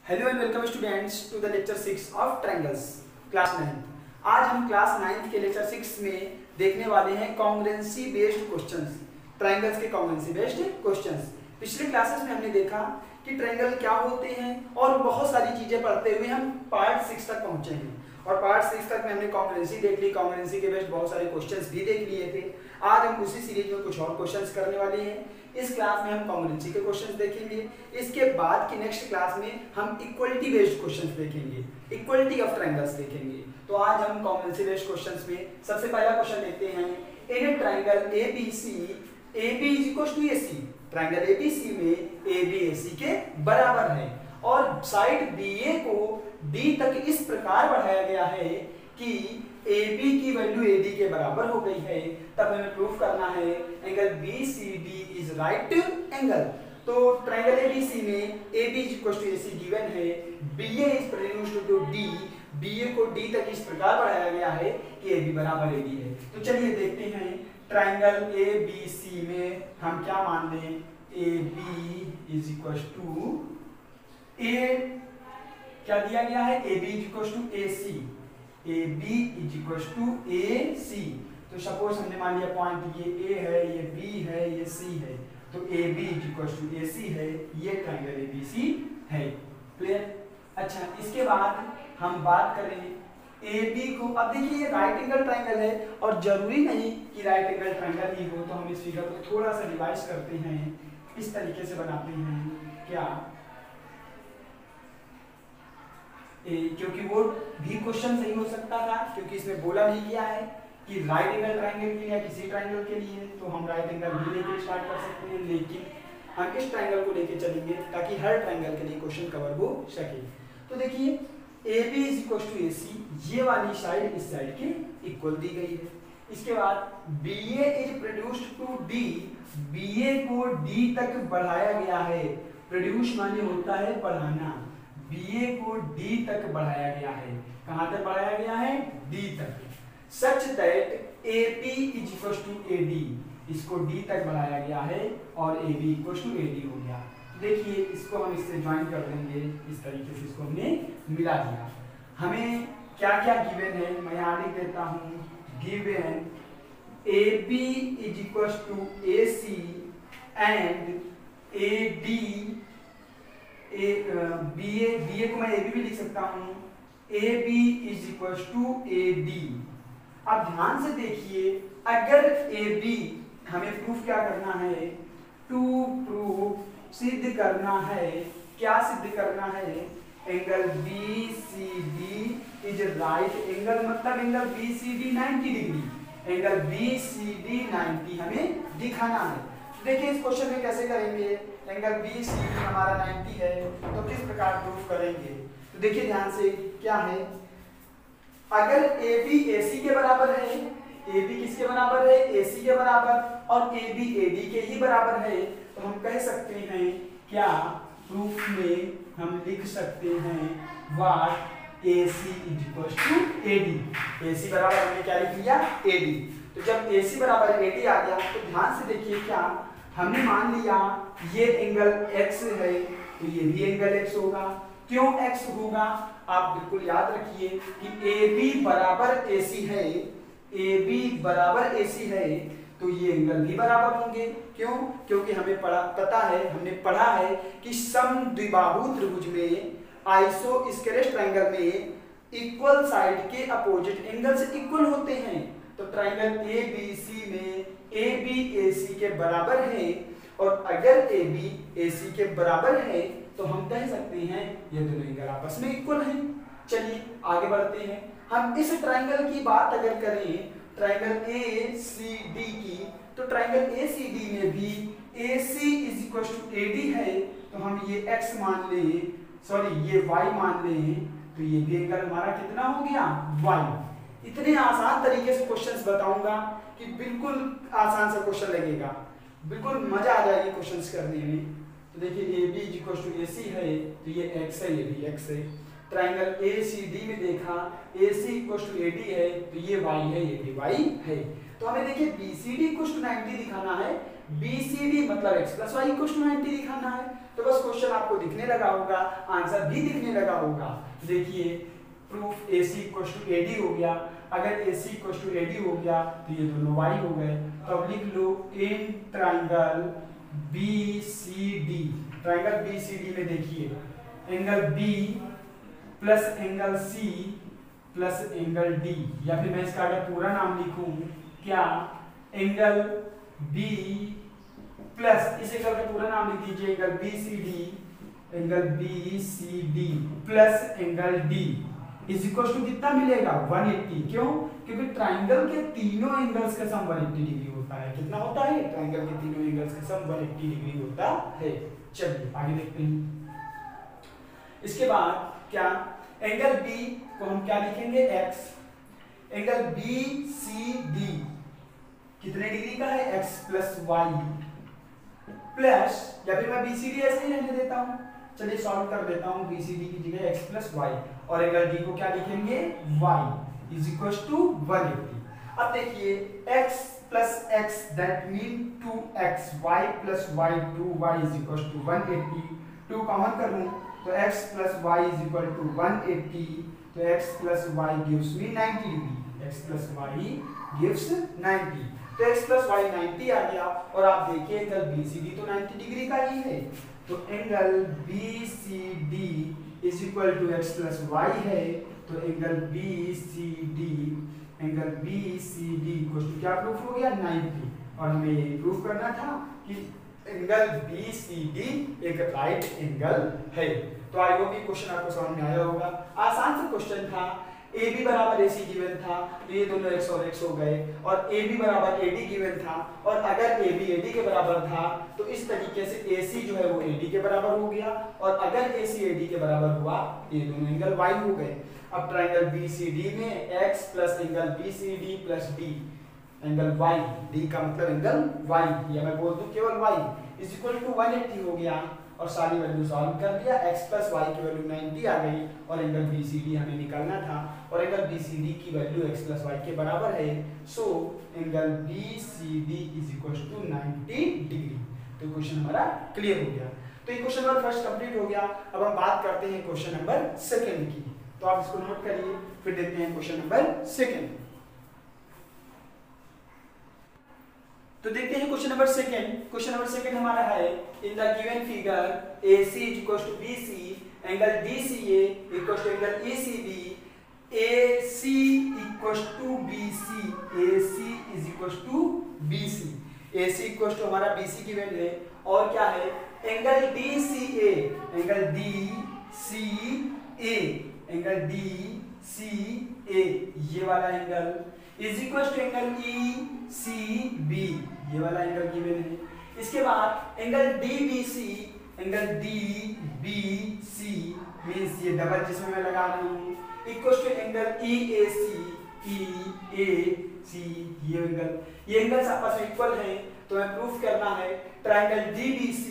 Hello and welcome students to the lecture 6 of triangles class 9। आज हम class 9 के lecture 6 में देखने वाले हैं कॉन्ग्रुएंसी बेस्ड क्वेश्चंस, ट्रायंगल्स के कॉन्ग्रुएंसी बेस्ड क्वेश्चंस। पिछले क्लासेस में हमने देखा कि ट्रायंगल क्या होते हैं और बहुत सारी चीजें पढ़ते हुए हम पार्ट 6 तक पहुंचे हैं और पार्ट 6 तक में हमने कॉन्ग्रुएंसी देख ली, कॉन्ग्रुएंसी के बेस्ड बहुत सारे क्वेश्चंस भी देख लिए थे। आज हम उसी सीरीज में कुछ और क्वेश्चंस करने वाले हैं। इस क्लास में हम कॉन्ग्रुएंसी के क्वेश्चंस देखेंगे। इसके बाद की नेक्स्ट क्लास में हम इक्वलिटी बेस्ड क्वेश्चंस देखेंगे, इक्वलिटी ऑफ ट्रायंगल्स देखेंगे। तो आज हम कॉन्ग्रुएंसी बेस्ड क्वेश्चंस में सबसे पहला क्वेश्चन देखते हैं। In triangle ABC AB = AC, triangle ABC में AB AC के बराबर है और साइड BA को D तक इस प्रकार बढ़ाया गया है कि AB की वैल्यू AD के बराबर हो गई है। तब हमें प्रूफ करना है angle BCD is right angle. तो ट्रायंगल ABC में AB = AC गिवन है, BA is produced to D, BA को D तक इस प्रकार बढ़ाया गया है कि AB बराबर AD है। तो चलिए देखते हैं ट्रायंगल ABC में हम क्या मान लें। AB = A क्या दिया गया है, AB = AC, AB = AC। तो सपोज हमने मान लिया पॉइंट ये A है, ये B है, ये C है, तो AB = AC है, ये ट्रायंगल ABC है। क्लियर? अच्छा, इसके बाद हम बात करें AB को। अब देखिए ये राइट एंगल ट्रायंगल है और जरूरी नहीं कि राइट एंगल ट्रायंगल ही हो, तो हम इस फिगर को थोड़ा सा रिवाइज करते हैं, इस तरीके से बनाते हैं। क्या क्योंकि वो भी क्वेश्चन सही हो सकता था, क्योंकि इसमें बोला नहीं गया है कि राइट एंगल ट्रायंगल के लिए या किसी ट्रायंगल के लिए, तो हम राइट एंगल भी लेके स्टार्ट कर सकते हैं, लेकिन हम इस ट्रायंगल को लेके चलेंगे ताकि हर ट्रायंगल के लिए क्वेश्चन कवर हो सके। तो देखिए AB = AC, ये वाली साइड इस साइड के इक्वल दी गई है। इसके बाद BA is produced to D, BA को D तक बढ़ाया गया है। प्रोड्यूस माने होता है बढ़ाना, BA को D तक बढ़ाया गया है। कहां तक बढ़ाया गया है? D तक। सच दैट AB = AD, इसको D तक बढ़ाया गया है और AB = AD हो गया। देखिए इसको हम इससे ज्वाइन कर देंगे, इस तरीके से इसको हमने मिला दिया। हमें क्या क्या गिवन है मैं यहाँ लिख देता हूँ। Given AB = AC and AD BA को मैं AB भी लिख सकता हूँ, AB = AD। अब ध्यान से देखिए, अगर AB हमें प्रूफ क्या करना है, टू प्रूफ सिद्ध करना है। क्या सिद्ध करना है? Angle BCD is right angle, मतलब angle BCD 90 degree, angle BCD 90 हमें दिखाना है। देखिए इस क्वेश्चन में कैसे करेंगे। एंगल BCD हमारा 90 है, तो किस प्रकार प्रूफ करेंगे? तो देखिए ध्यान से क्या है, अगर AB AC के बराबर है, AB किसके बराबर है? AC के बराबर, और AB AD के ही बराबर है, तो हम कह सकते हैं क्या, प्रूफ में हम लिख सकते हैं व्हाट AC = AD। AC बराबर हमने क्या लिख लिया? AD। तो जब AC बराबर AD आ गया तो ध्यान से देखिए क्या हमने मान लिया, ये एंगल X है तो ये भी एंगल X होगा। क्यों X होगा? आप बिल्कुल याद रखिए कि AB बराबर AC है, AB बराबर AC है, तो ये एंगल भी बराबर होंगे। क्यों? क्योंकि हमें पता है, हमने पढ़ा है कि समद्विबाहु त्रिभुज में, आइसोस्केलेस ट्रायंगल में इक्वल साइड के अपोजिट एंगल्स इक्वल होते हैं। तो ट्रायंगल ABC में AB AC के बराबर है, और अगर AB AC के बराबर है तो हम कह सकते हैं ये दोनों एंगल आपस में इक्वल हैं। चलिए आगे बढ़ते हैं। हम इस ट्रायंगल की बात अगर करें, ट्रायंगल ACD की, तो ट्रायंगल ACD में भी AC = AD है, तो हम ये X मान लें, सॉरी ये Y मान लें, तो ये भी एंगल हमारा कितना हो गया? Y। इतने आसान तरीके से क्वेश्चंस बताऊंगा कि बिल्कुल आसान सा क्वेश्चन लगेगा, बिल्कुल मजा आ जाएगी क्वेश्चंस करने में। तो देखिए AB = AC है, तो ये X है, ये भी X है। ट्रायंगल ACD में देखा AC = AD है, तो ये Y है, ये भी Y है। तो हमें देखिए BCD = 90 दिखाना है, BCD मतलब x + y = 90 दिखाना है। तो बस क्वेश्चन आपको दिखने लगा होगा, आंसर भी दिखने लगा होगा। देखिए proof AC equal to AD हो गया। अगर AC इक्वल टू AD हो गया तो ये दोनों y हो गए। तो अब लिख लो in triangle BCD, triangle BCD में देखिए angle B plus angle C plus angle D, या फिर मैं इसका अगर पूरा नाम लिखूं क्या, एंगल B प्लस, इस एंगल का पूरा नाम लिख दीजिए angle BCD, angle BCD plus angle D is equal to कितना मिलेगा 180। क्यों? क्योंकि ट्राइंगल के तीनों एंगल्स का सम 180 डिग्री होता है। कितना होता है? ट्राइंगल के तीनों एंगल्स का सम 180 डिग्री होता है। चलिए आगे देखते हैं। इसके बाद क्या, एंगल B को हम क्या लिखेंगे x, एंगल BCD कितने डिग्री का है x प्लस y प्लस, या फिर मैं BCD ऐसे ही रहने देता हूं, चलिए सॉल्व कर देता हूं, BCD की जगह x प्लस y और एंगल D को क्या लिखेंगे y इज इक्वल टू 180। अब देखिए x plus x that mean 2x, y plus y 2y is equal to 180। 2 common कर लूं तो x plus y is equal to 180, तो x plus y gives me 90 degree, x plus y gives 90, तो x plus y 90 आ गया। और आप देखिए angle BCD तो 90 डिग्री का ही है, तो angle BCD is equal to x plus y है, तो एंगल BCD इक्वल टू क्या प्रूफ हो गया 90। और हमें ये प्रूफ करना था कि एंगल BCD एक राइट एंगल है। तो आई होप ये क्वेश्चन आपको समझ में आया होगा। आसान सा क्वेश्चन था, AB बराबर AC गिवन था, तो ये दोनों x और x हो गए, और AB बराबर AD गिवन था, और अगर AB AD के बराबर था तो इस तरीके से AC जो है वो AD के बराबर हो गया, और अगर AC AD के बराबर हुआ ये दोनों एंगल y हो गए। अब ट्राइंगल BCD में x plus angle BCD plus D, angle y, D का मतलब एंगल y, या मैं बोल दूं केवल y इज इक्वल टू 180 हो गया, और सारी वैल्यू सॉल्व कर दिया, x प्लस y की वैल्यू 90 आ गई, और एंगल BCD हमें निकालना था, और एंगल BCD की वैल्यू x प्लस y के बराबर है, so angle BCD is equal to 90 degree. तो क्वेश्चन हमारा क्लियर हो गया। तो ये क्वेश्चन नंबर फर्स्ट कंप्लीट हो गया। अब हम बात करते हैं क्वेश्चन नंबर सेकंड की, तो आप इसको नोट करिए, फिर देखते हैं क्वेश्चन नंबर सेकंड। तो देखते हैं question number second. Question number second हमारा है in the given figure AC is equal to BC, angle DCA equal to angle ECB, AC equal to BC, AC is equal to BC, AC equal to हमारा BC की value है, और क्या है angle DCA, angle DCA, angle DCA ये वाला angle is equal to angle ECB, ये वाला एंगल गिवन है। इसके बाद angle DBC, angle DBC means ये डबल जिसमें मैं लगा रहा हूँ, equal to angle EAC, EAC ये एंगल्स आपस में इक्वल है, तो हमें प्रूफ करना है triangle DBC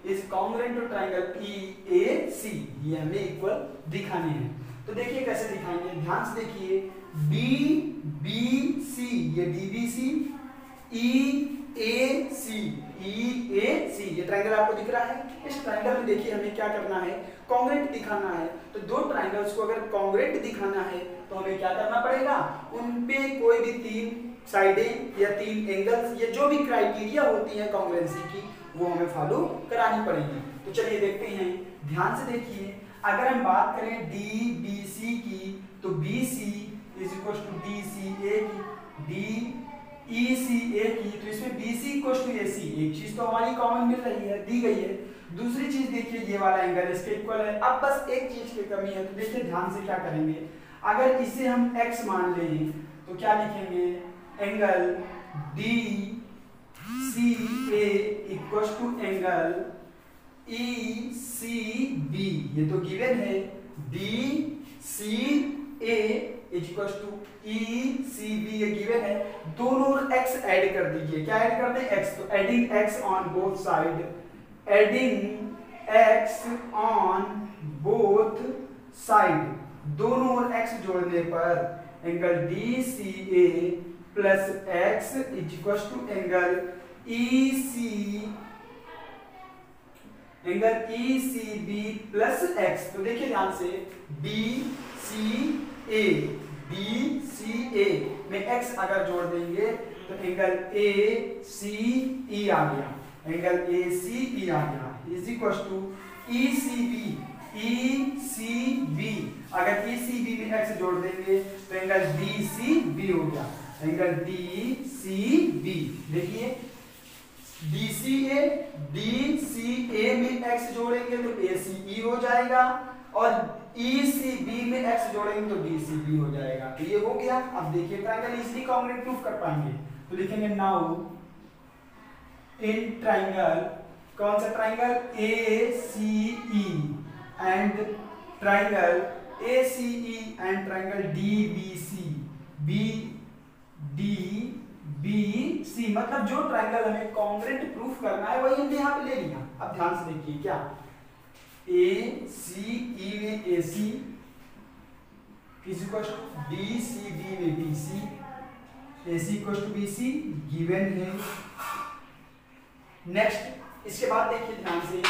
is congruent to triangle EAC, ये हमें इक्वल दिखाने हैं। तो देखिए कैसे दिखाएंगे, ध्यान से देखिए, DBC ये DBC, EAC ये ट्रायंगल आपको दिख रहा है। इस ट्रायंगल में देखिए हमें क्या करना है, कॉन्ग्रुएंट दिखाना है। तो दो ट्रायंगल्स को अगर कॉन्ग्रुएंट दिखाना है तो हमें क्या करना पड़ेगा, उन पे कोई भी तीन साइडें या तीन एंगल्स या जो भी क्राइटेरिया होती है कॉन्ग्रुएंसी की वो हमें फॉलो करानी पड़ेगी। तो चलिए देखते हैं, ध्यान से देखिए, अगर हम बात करें DBC की तो BC is equal to DCA की, DECA की, तो इसमें BC इक्वल टू AC, एक चीज तो हमारी कॉमन मिल रही है, दी गई है। दूसरी चीज देखिए ये वाला एंगल इसके इक्वल है। अब बस एक चीज की कमी है, तो देखिए ध्यान से क्या करेंगे, अगर इसे हम x मान लें तो क्या लिखेंगे, angle DCA equal to angle ECB, ये तो गिवन है, DCA इक्वल टू ECB ये गिवन है। दोनों x ऐड कर दीजिए, क्या ऐड कर दें, x, तो adding x on both side, adding x on both side, दोनों ओर x जोड़ने पर angle DCA plus x equal to angle ECB plus x। तो देखिए ध्यान से DCA में x अगर जोड़ देंगे तो एंगल ACE आ गया, एंगल ACE आ गया इज इक्वल टू ECB अगर ECB में x जोड़ देंगे तो एंगल DCB हो गया, एंगल DCB। देखिए DCA में x जोड़ेंगे तो ACE हो जाएगा और ECB में x जोड़ेंगे तो DCB हो जाएगा। तो ये हो गया। अब देखिए ट्रायंगल इजीली कॉन्ग्रुएंट प्रूफ कर पाएंगे। तो लिखेंगे नाउ इन ट्रायंगल, कौन सा triangle, ACE and triangle ACE and triangle DBC, मतलब जो ट्रायंगल हमें कॉन्ग्रुएंट प्रूफ करना है वही हमने यहाँ पे ले लिया। अब ध्यान से देखिए क्या, ACE में AC is equal to DCB में BC, AC equal to BC given है। नेक्स्ट इसके बाद देखिए ध्यान से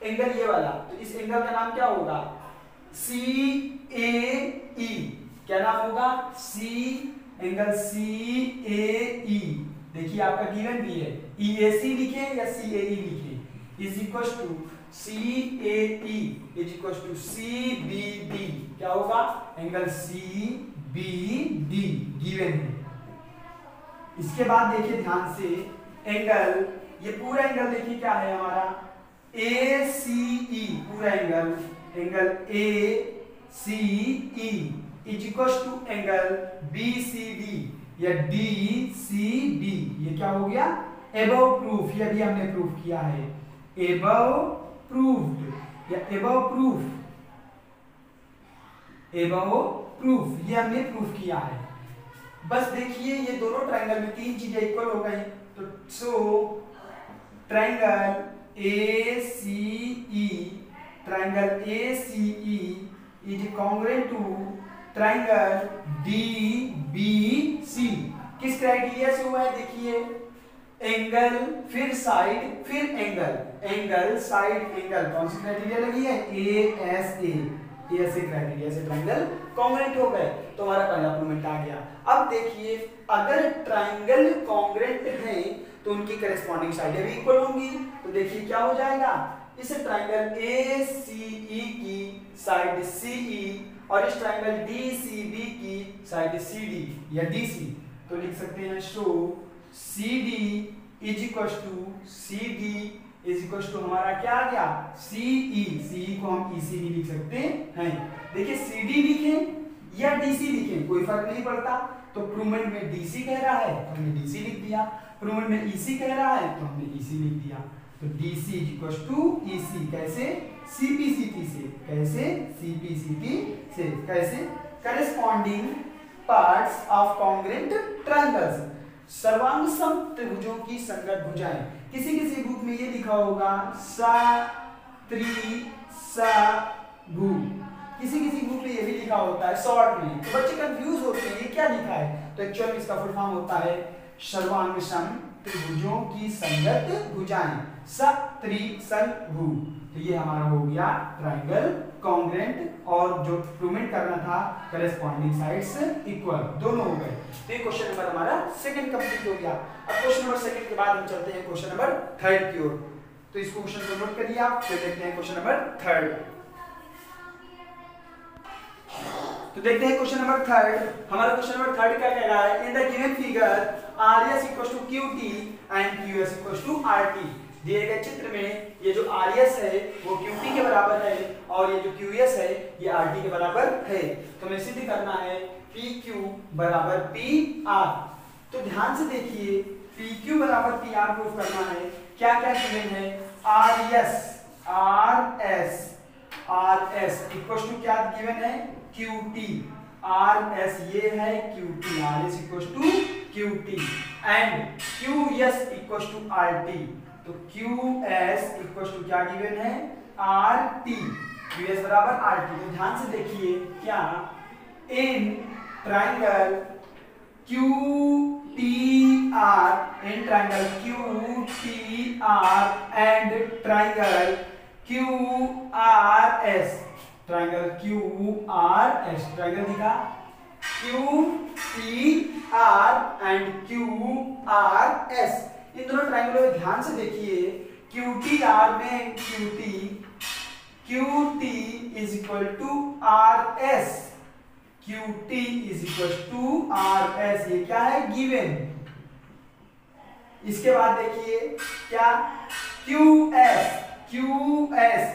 एंगल ये वाला, तो इस एंगल का नाम क्या होगा, CAE। क्या नाम होगा, एंगल CAE। देखिए आपका गिवन भी है, EAC लिखे या CAE लिखे, is equal to CAE is equal to CBD। क्या होगा, एंगल CBD गिवन है। इसके बाद देखिए ध्यान से एंगल, ये पूरा एंगल देखिए क्या है हमारा, ACE पूरा angle, angle ACE is equal to angle BCD या DCB। ये क्या हो गया, एबव प्रूफ, ये भी हमने प्रूफ किया है, एबव प्रूफ्ड या एबव प्रूफ ये हमने प्रूफ किया है। बस देखिए ये दोनों ट्रायंगल में तीन चीजें इक्वल हो गई। तो so triangle ACE is congruent to triangle DBC। किस क्राइटेरिया से हुआ है, देखिए एंगल फिर साइड फिर एंगल साइड एंगल, कौन सी क्राइटेरिया लगी है, ASA क्राइटेरिया से ट्रायंगल कॉन्ग्रुएंट हो गए। तो हमारा पहला प्रूवमेंट आ गया। अब देखिए अगर ट्रायंगल कॉन्ग्रुएंट है तो उनकी करेस्पॉन्डिंग साइडें भी इक्वल होंगी। तो देखिए क्या हो जाएगा, इस ट्रायंगल ACE की साइड CE और इस ट्रायंगल DCB की साइड CD या DC। तो लिख सकते हैं सो CD इज इक्वल टू हमारा क्या आ गया, CE को हम EC भी लिख सकते हैं। देखिए CD लिखें या DC लिखें कोई फर्क नहीं पड़ता। तो प्रूवमेंट में DC कह रहा है तो हमने DC लिख दिया, प्रूवमेंट में EC कह रहा है तो हमने EC लिख दिया। तो DC is equal to EC, कैसे, CPCT से, कैसे, CPCT से, कैसे, corresponding parts of congruent triangles, सर्वांग सम त्रिभुजों की संगत भुजाएं। किसी बुक में ये लिखा होगा सत्रिसभु, किसी बुक में ये भी लिखा होता है शॉर्ट में, तो बच्चे कंफ्यूज होते हैं ये क्या लिखा है। तो एक्चुअली इसका फुल फॉर्म होता है सर्वांग सम त्रिभुजों की संगत भुजाएं, सत्रिसभु। तो ये हमारा हो गया ट्रायंगल कॉन्ग्रुएंट और जो प्रूवमेंट करना था करेस्पॉन्डिंग साइड्स इक्वल, दोनों हो गए। तो ये क्वेश्चन नंबर हमारा सेकंड कंप्लीट हो गया। अब क्वेश्चन नंबर सेकंड के बाद हम चलते हैं क्वेश्चन नंबर थर्ड की ओर। तो इस क्वेश्चन को नोट करिए आप, फिर देखते हैं क्वेश्चन नंबर थर्ड। तो देखते हैं क्वेश्चन नंबर थर्ड। हमारा क्वेश्चन नंबर थर्ड क्या कह रहा है, in the given figure RS equal to QT and QS equal to RT। दिए गए चित्र में ये जो RS है वो QT के बराबर है और ये जो QS है ये RT के बराबर है। तो हमें सिद्ध करना है PQ बराबर PR। तो ध्यान से देखिए PQ बराबर PR प्रूफ करना है। क्या क्या गिवन है, RS इक्वल टू क्या गिवन है, QT। RS ये है, QT, RS equal to QT and QS equal to RT। तो QS इक्वल टू क्या गिवन है, RT, QS बराबर RT। तो ध्यान से देखिए क्या, in triangle QS T R in triangle Q T R and triangle Q R S, triangle Q R S, triangle दिखा Q T R and Q R S. इन दोनों ट्राइंगलों में ध्यान से देखिए, क्यू टी आर में Q T is equal to R S, Q T is equal to R S, ये क्या है गिवन। इसके बाद देखिए क्या Q S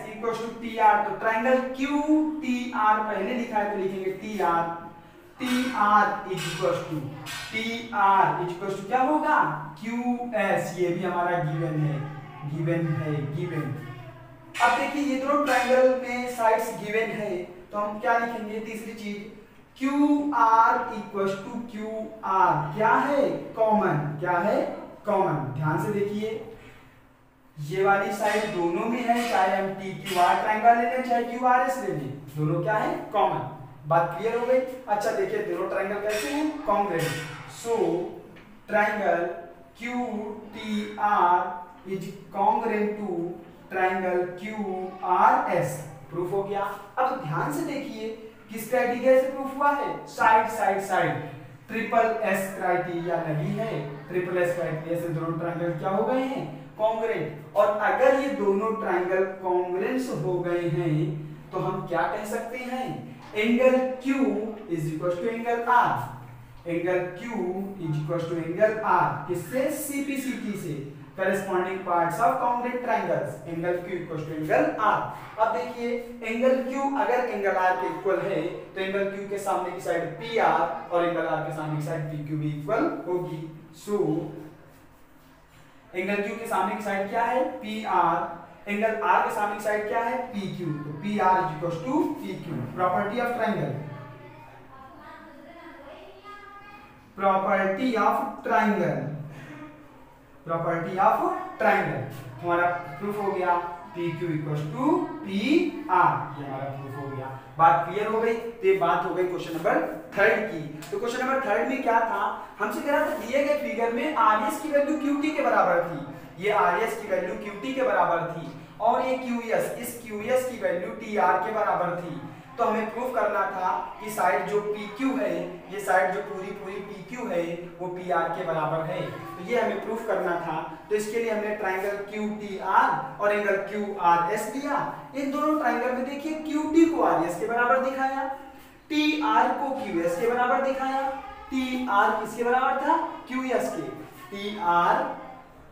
equal to T R, तो ट्राइंगल क्यू टी आर पहले लिखा है तो लिखेंगे T R is equal to क्या होगा क्यू एस, ये भी हमारा गिवन है। अब देखिए ये दोनों ट्राइंगल में साइड्स गिवन है तो हम क्या लिखेंगे, तीसरी चीज Q R equal to Q R क्या है कॉमन। ध्यान से देखिए ये वाली साइड दोनों में है, चाहे हम टी क्यू आर ट्राइंगल ले लें चाहे क्यू आर एस ले लें, दोनों क्या है कॉमन। बात क्लियर हो गई। अच्छा देखिए दोनों ट्राइंगल कैसे हैं congruent, so triangle Q T R is congruent to triangle Q R S, proof हो गया। अब ध्यान से देखिए किस क्राइटेरिया से प्रूफ हुआ है, साइड ट्रिपल एस क्राइटेरिया लगी है, ट्रिपल एस क्राइटेरिया से दोनों ट्राइंगल क्या हो गए हैं कॉन्ग्रुएंट। और अगर ये दोनों ट्राइंगल कॉन्ग्रुएंट हो गए हैं तो हम क्या कह सकते हैं, angle Q is equal to angle R, किससे CPCT से, corresponding parts of congruent triangles, angle Q equal to angle R। अब देखिए एंगल Q अगर एंगल R के इक्वल है तो एंगल Q के सामने की साइड PR और एंगल R के सामने की साइड PQ भी इक्वल होगी। सो एंगल Q के सामने की साइड क्या है PR, एंगल R के सामने की साइड क्या है PQ, तो PR is equal to PQ। Property of triangle हमारा प्रूफ हो गया PQ इक्वल टू PR, ये हमारा प्रूफ हो गया। बात क्लियर हो गई। तो ये बात हो गई क्वेश्चन नंबर 3 की। तो क्वेश्चन नंबर 3 में क्या था, हमसे कह रहा था दिए गए फिगर में RS की वैल्यू QT के बराबर थी, ये RS की वैल्यू QT के बराबर थी और ये QS, इस QS की वैल्यू TR के बराबर थी। तो हमें प्रूफ करना था कि साइड जो PQ है, ये साइड जो पूरी PQ है वो PR के बराबर है, तो ये हमें प्रूफ करना था। तो इसके लिए हमने ट्राइंगल QTR और एंगल QRS लिया। इन दोनों ट्राइंगल में देखिए QT को RS के बराबर दिखाया, TR को QS के बराबर दिखाया, TR किसके बराबर था QS के, TR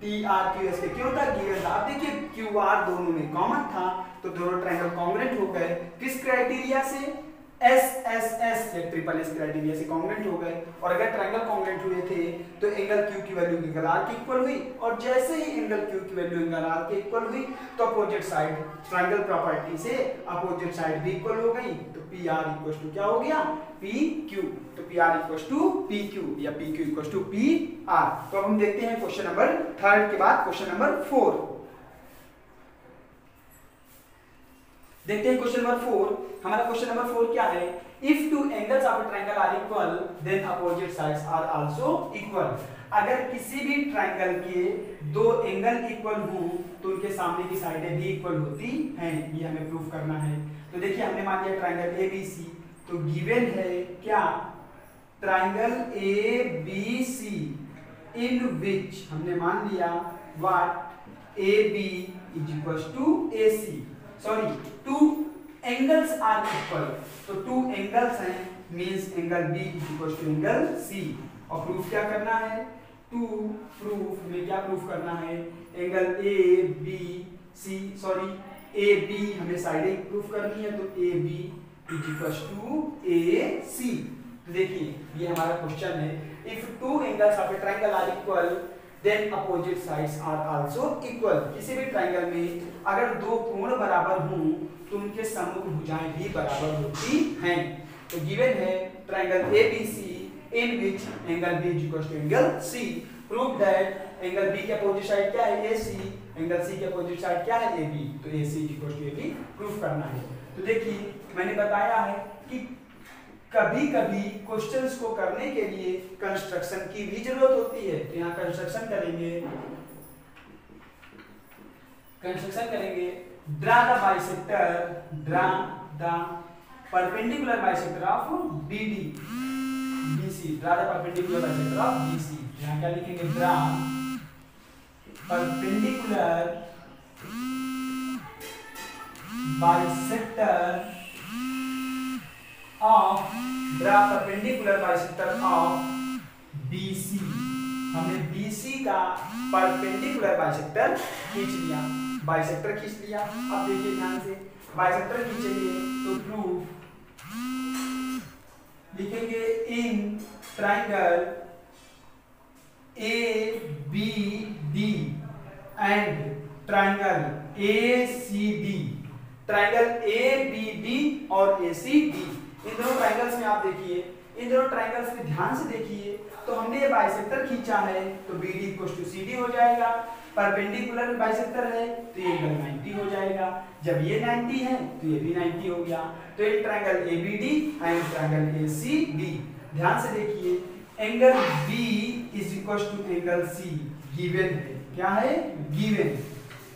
QS के क्यों था गिवन था। अब देखिए QR दोनों में कॉमन था तो दोनों ट्रायंगल कॉन्ग्रुएंट हो गए, किस क्राइटेरिया से SSS से, ट्रिपल एस क्राइटेरिया से कॉन्ग्रुएंट हो गए। और अगर ट्रायंगल कॉन्ग्रुएंट हुए थे तो एंगल Q की वैल्यू एंगल R के इक्वल हुई और जैसे ही एंगल Q की वैल्यू एंगल R के इक्वल हुई तो अपोजिट साइड ट्रायंगल प्रॉपर्टी से अपोजिट साइड भी इक्वल हो गई, तो PR इक्वल टू क्या हो गया PQ, तो PR इक्वल टू PQ या PQ इक्वल टू PR। तो अब हम देखते हैं क्वेश्चन नंबर 3 के बाद क्वेश्चन नंबर 4 देखते हैं। क्वेश्चन नंबर 4, हमारा क्वेश्चन नंबर 4 क्या है, if two angles of a triangle are equal then opposite sides are also equal. अगर किसी भी ट्रायंगल के दो एंगल इक्वल हो तो उनके सामने की साइडें भी इक्वल होती हैं, ये हमें प्रूफ करना है। तो देखिए हमने मान लिया ट्रायंगल ABC, तो गिवन है क्या ट्रायंगल ABC इन विच हमने मान लिया what AB is equal to AC, sorry two angles are equal, तो टू एंगल्स हैं means angle B is equal to angle C। और प्रूफ क्या करना है, टू प्रूफ में क्या प्रूफ करना है, एंगल ABC सॉरी AB हमें साइडें प्रूफ करनी है, तो AB is equal to AC। तो देखिए ये हमारा क्वेश्चन है, if two angles of a triangle are equal then opposite sides are also equal. किसी भी ट्रायंगल में अगर दो कोण बराबर हों तो उनके सम्मुख भुजाएं भी बराबर होती हैं। तो गिवन है triangle ABC in which angle B is equal to angle C, prove that angle B के अपोजिट साइड क्या है AC, एंगल C के अपोजिट साइड क्या है AB, तो AC is equal to AB proof करना है। तो देखिए मैंने बताया है कि कभी कभी क्वेश्चंस को करने के लिए कंस्ट्रक्शन की भी जरूरत होती है। तो यहाँ कंस्ट्रक्शन करेंगे, draw the bisector, draw the perpendicular bisector of BD BC, draw the perpendicular bisector of BC. यहाँ क्या लिखेंगे, draw perpendicular bisector of, draw perpendicular bisector of BC. हमने बीसी का परपेंडिकुलर बाइसेक्टर खींच लिया, बाइसेक्टर खींच लिया। अब देखिए ध्यान से, बाइसेक्टर खींचेंगे तो प्रूफ लिखेंगे in triangle A B D and triangle A C D, triangle A B D और ए सी डी, इन दोनों ट्राइंगल्स में आप देखिए, इन दोनों ट्राइंगल्स में ध्यान से देखिए, तो हमने ये बाइसेक्टर खींचा है तो B D equal to C D हो जाएगा। परपेंडिकुलर बाइसेक्टर है तो ये एंगल 90 हो जाएगा। जब ये 90 है तो ये भी 90 हो गया। तो एक triangle A B D and triangle A C D. ध्यान से देखिए, angle B is equal to angle C given है। क्या है, given.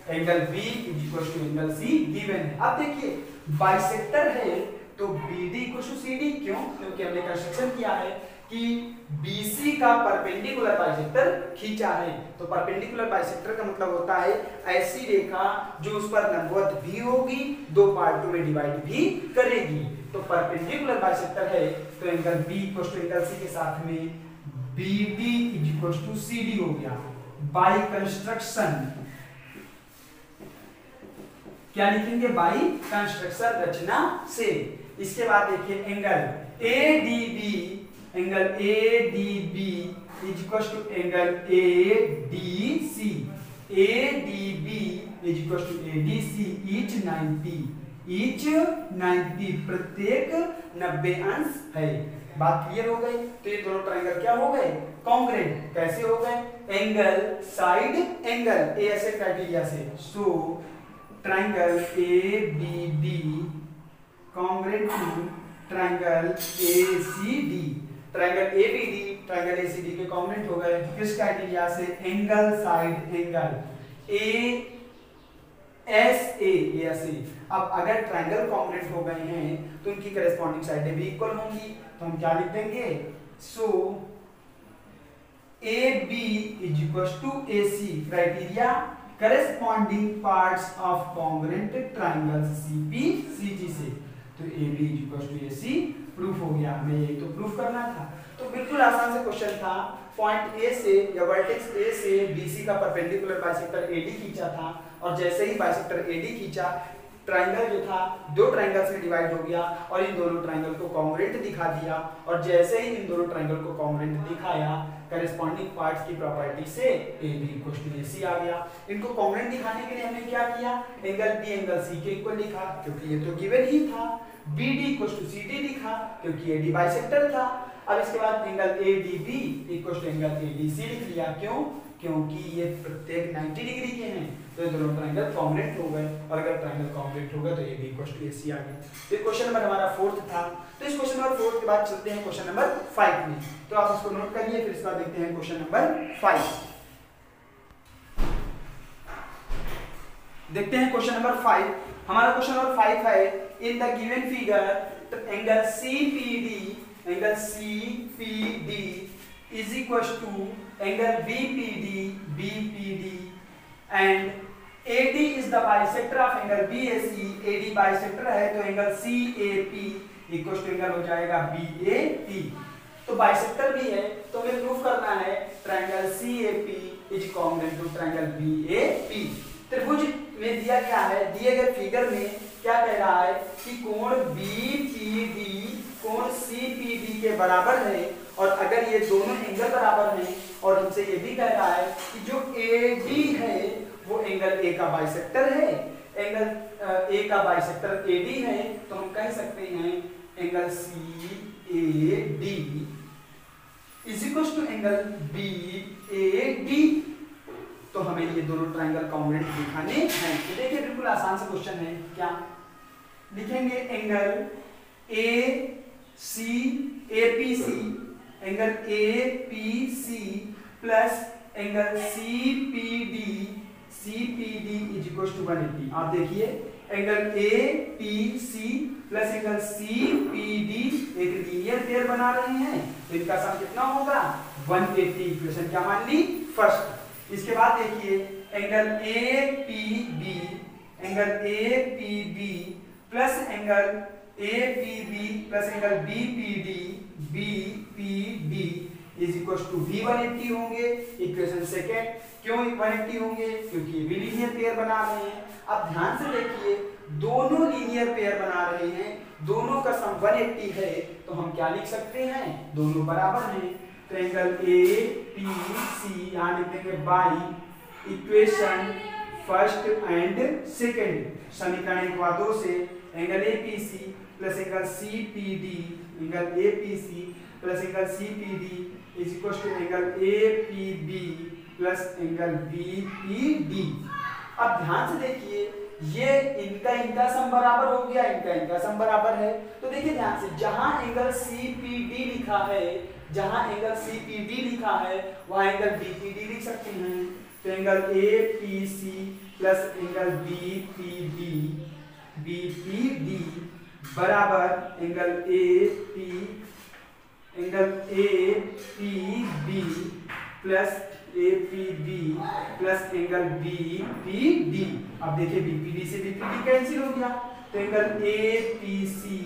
Angle B is equal to angle C given है। अब देखिए बाइसेक्टर है तो B D equal to C D, क्यों? क्योंकि हमने कंस्ट्रक्शन किया है कि BC का परपेंडिकुलर बाइसेक्टर खींचा है। तो परपेंडिकुलर बाइसेक्टर का मतलब होता है ऐसी रेखा जो उस पर लंबवत भी होगी, दो पार्टों में डिवाइड भी करेगी। तो परपेंडिकुलर बाइसेक्टर है तो angle B equal to angle C के साथ में BD इक्वल टू CD हो गया। बाय कंस्ट्रक्शन क्या लिखेंगे, बाय कंस्ट्रक्शन रचना से। इसके बाद देखिए angle ADB, angle ADB is equal to angle ADC, ADB is equal to ADC, each 90, each 90, प्रत्येक 90 अंश है। बात क्लियर हो गई। तो ये दोनों ट्रायंगल क्या हो गए, कॉन्ग्रुएंट। कैसे हो गए, एंगल साइड एंगल ए ऐसे क्राइटेरिया से। So triangle ABD congruent to triangle ACD, triangle ABD triangle ACD के कॉन्ग्रुएंट हो गए। किस क्राइटेरिया से, एंगल साइड एंगल ASA। अब अगर ट्रायंगल कॉन्ग्रुएंट हो गए हैं तो उनकी करेस्पॉन्डिंग साइडें भी इक्वल होंगी। तो हम क्या लिख देंगे, so AB is equal to AC criteria corresponding parts of congruent triangles CP CG से। तो AB is equal to AC proof हो गया। हमें ये तो प्रूफ करना था। तो बिल्कुल आसान से क्वेश्चन था। पॉइंट A से या वर्टेक्स A से BC का परपेंडिकुलर बाइसेक्टर AD खींचा था, और जैसे ही बाइसेक्टर AD खींचा, ट्रायंगल जो था दो ट्रायंगल्स में डिवाइड हो गया और इन दोनों ट्रायंगल को कॉन्ग्रुएंट दिखा दिया। और जैसे ही इन दोनों ट्रायंगल को कॉन्ग्रुएंट दिखाया, करेस्पॉन्डिंग पार्ट्स की प्रॉपर्टी से AB इक्वल टू AC आ गया। इनको कॉन्ग्रुएंट दिखाने के लिए हमने क्या किया, एंगल B एंगल C के इक्वल लिखा क्योंकि ये तो गिवन ही था। BD इक्वल टू CD लिखा क्योंकि AD बाइसेक्टर था। अब इसके बाद angle ADB equal to angle ADC लिख लिया। क्यों, क्योंकि ये प्रत्येक 90 डिग्री के हैं। तो ये दोनों ट्रायंगल कॉन्ग्रुएंट हो गए, और अगर ट्रायंगल कॉन्ग्रुएंट हो गए तो AB इक्वल टू AC आ गया। तो क्वेश्चन नंबर हमारा 4th था। तो इस क्वेश्चन नंबर 4 के बाद चलते हैं क्वेश्चन नंबर 5 में। तो आप इसको नोट करिए, फिर इसके बाद देखते हैं क्वेश्चन नंबर 5। देखते हैं क्वेश्चन नंबर 5। हमारा क्वेश्चन नंबर 5 है, in the given figure angle CPD is equal to angle BPD and AD is the bisector of angle BAC। AD bisector है तो angle CAP equal to angle हो जाएगा BAP। तो bisector भी है तो हमें प्रूफ करना है triangle CAP is congruent to triangle BAP। त्रिभुज में दिया गया है, दिए गए फिगर में क्या कह रहा है कि कोण BPD कोण CPD के बराबर है, और अगर ये दोनों एंगल बराबर हैं, और हमसे ये भी कह रहा है कि जो AD है वो एंगल A का बाइसेक्टर है। एंगल A का बाइसेक्टर AD है तो हम कह सकते हैं angle CAD is equal to angle BAD। तो हमें ये दोनों ट्रायंगल कॉन्ग्रुएंट दिखाने हैं। तो देखिए बिल्कुल आसान सा क्वेश्चन है। क्या लिखेंगे, angle AC C A P C, angle A P C plus angle C P D is equal to 180। आप देखिए angle A P C plus angle C P D एक लीनियर पेयर बना रहे हैं, तो इनका सम कितना होगा 180। इक्वेशन क्या मान ली फर्स्ट। इसके बाद देखिए angle A P B plus angle A P B plus angle B P D is equal to भी 180 होंगे। इक्वेशन सेकेंड, क्यों 180 होंगे? क्योंकि ये भी लीनियर पेयर बना रहे हैं। अब ध्यान से देखिए दोनों लीनियर पेयर बना रहे हैं, दोनों का सम 180 है, तो हम क्या लिख सकते हैं? दोनों बराबर हैं। तो एंगल ए पी सी यहाँ लिखेंगे by equation first and second, समीकरण 1 व 2 से angle A P C plus angle C P D, angle A P C plus angle C P D is equal to angle A P B plus angle B P D. अब ध्यान से देखिए ये इनका सम बराबर हो गया, इनका सम बराबर है। तो देखिए ध्यान से जहां एंगल सी पी डी लिखा है, जहां एंगल सी पी डी लिखा है वहां एंगल बी पी डी लिख सकते हैं। तो angle A P C plus angle B P D बराबर angle A P B plus A P B plus angle B P D. अब देखिए बी पी डी से बी पी डी कैंसिल हो गया, तो angle A P C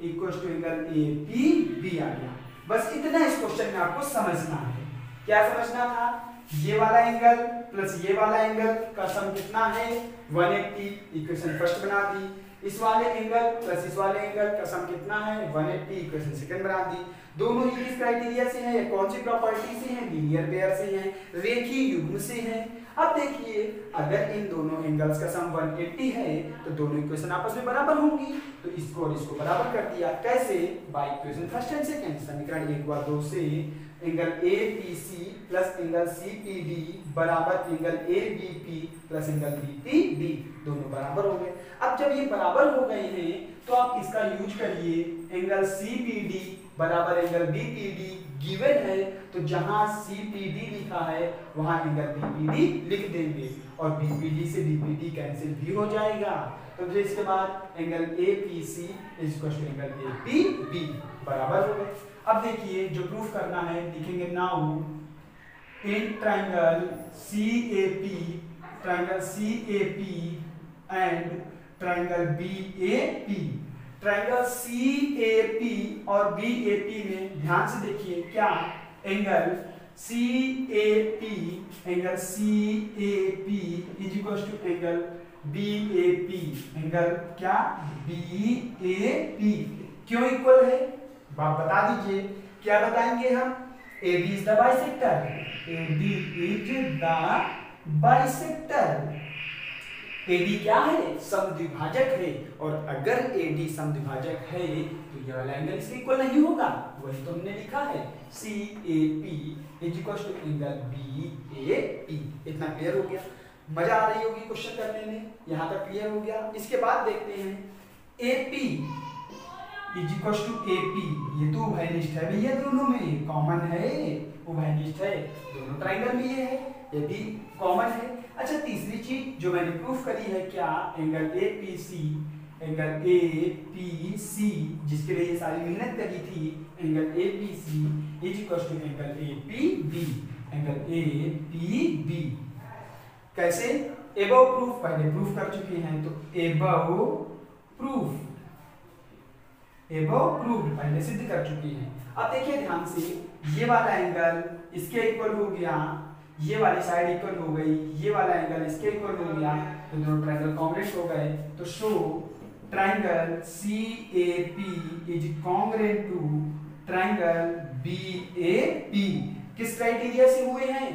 equal to angle A P B आ गया। बस इतना इस क्वेश्चन में आपको समझना है। क्या समझना था? ये वाला एंगल प्लस ये वाला एंगल का सम कितना है 180, इक्वेशन फर्स्ट बना दी। इस वाले एंगल प्लस इस वाले एंगल का सम कितना है 180, इक्वेशन सेकंड बना दी। दोनों ही किस क्राइटेरिया से हैं? कौन सी प्रॉपर्टी से हैं? लीनियर पेयर से हैं, रेखीय युग्म से हैं। अब देखिए अगर इन दोनों एंगल्स का सम 180 है तो दोनों इक्वेशन आपस में बराबर होंगी, तो इसको और इसको बराबर कर दिया। कैसे? By equation first and second, समीकरण 1 व 2 से angle A P C plus angle C P D बराबर angle A B P plus angle B P D, दोनों बराबर हो गए। अब जब ये बराबर हो गए हैं तो आप इसका यूज करिए, एंगल सी पी डी बराबर angle B P D given है, तो जहां सी पी डी लिखा है वहां एंगल बी पी डी लिख देंगे और बी पी डी से बी पी डी कैंसिल भी हो जाएगा। तो फिर इसके बाद angle A P C is equal to angle A P B बराबर हो गए। अब देखिए जो प्रूफ करना है लिखेंगे now in triangle C A P and triangle B A P. Triangle C A P और बी ए पी में ध्यान से देखिए क्या angle C A P is equal to angle B A P, angle क्या बी ए पी क्यों equal है? आप बता दीजिए, क्या बताएंगे हम? AB is the bisector, AB is the bisector. AD क्या है? समद्विभाजक है, और अगर AD समद्विभाजक है तो ये वाला एंगल इसके इक्वल नहीं होगा, वही तो हमने लिखा है CAP is equal to angle BAP। इतना क्लियर हो गया? मजा आ रही होगी क्वेश्चन करने में, यहाँ तक क्लियर हो गया। इसके बाद देखते हैं AP is equal to AP, ये तो उभयनिष्ठ है भैया, दोनों में कॉमन है, उभयनिष्ठ है, दोनों ट्रायंगल में ये है, ये भी कॉमन है। अच्छा तीसरी चीज जो मैंने प्रूफ करी है क्या? एंगल APC जिसके लिए ये सारी मेहनत करी थी, angle APC is equal to angle APB, angle APB। कैसे? एबव प्रूफ पहले प्रूफ कर चुके हैं, तो एबव प्रूफ पहले सिद्ध कर चुके हैं। अब देखिए ध्यान से, ये वाला एंगल इसके इक्वल हो गया, ये वाली साइड इक्वल हो गई, ये वाला एंगल इसके इक्वल हो गया, तो दोनों ट्रायंगल कॉन्ग्रुएंट हो गए। तो show triangle CAP is congruent to triangle BAP। किस क्राइटेरिया से हुए हैं?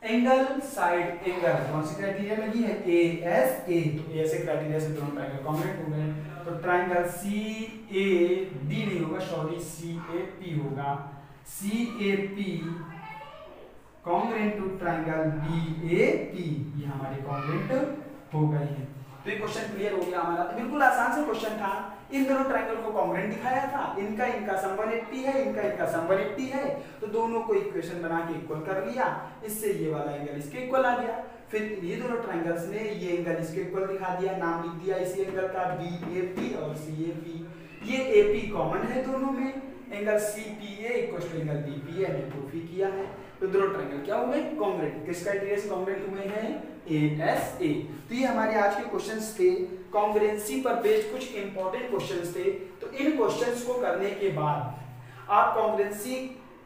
एंगल साइड एंगल, कौन सी क्राइटेरिया लगी है? ASA, तो ASA क्राइटेरिया से दोनों ट्रायंगल कॉन्ग्रुएंट हो गए। तो ट्रायंगल CAD नहीं होगा, सॉरी CAP होगा, CAP congruent to triangle BAP, ये हमारे कॉन्ग्रुएंट हो गए हैं। तो ये क्वेश्चन क्लियर हो गया हमारा। तो बिल्कुल आसान सा क्वेश्चन था, इन दोनों ट्रायंगल को कॉन्ग्रुएंट दिखाया था, इनका सम 180 है, इनका सम 180 है, तो दोनों को इक्वेशन बना के इक्वल कर लिया, इससे ये वाला एंगल इसके इक्वल आ गया। फिर ये दोनों ट्रायंगल्स ने ये एंगल इसके इक्वल दिखा दिया, नाम लिख दिया इसी एंगल का BAP और CAP। ये AP कॉमन है दोनों में, angle CPA equal to angle BPA हमने प्रूफ ही किया है। तो दोनों ट्रायंगल क्या हुए? कॉन्ग्रुएंट। किस क्राइटेरिया से कॉन्ग्रुएंट हुए हैं? ASA। तो ये हमारे आज के क्वेश्चंस थे, कॉन्ग्रुएंसी पर बेस्ड कुछ इंपॉर्टेंट क्वेश्चंस थे। तो इन क्वेश्चंस को करने के बाद आप कॉन्ग्रुएंसी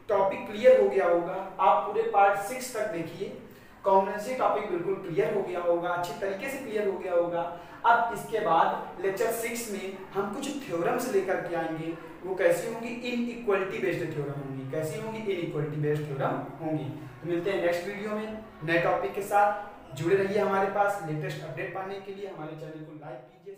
टॉपिक क्लियर हो गया होगा। आप पूरे पार्ट 6 तक देखिए, कॉन्ग्रुएंसी टॉपिक बिल्कुल क्लियर हो गया होगा, अच्छी तरीके से क्लियर हो गया होगा। अब इसके बाद लेक्चर 6 में हम कुछ थ्योरम्स लेकर के आएंगे। वो कैसी होंगी? इनइक्वालिटी बेस्ड थ्योरम होंगी। कैसी होंगी? इनइक्वालिटी बेस्ड थ्योरम होंगी। तो मिलते हैं नेक्स्ट वीडियो में नए टॉपिक के साथ। जुड़े रहिए हमारे पास, लेटेस्ट अपडेट पाने के लिए हमारे चैनल को लाइक कीजिए।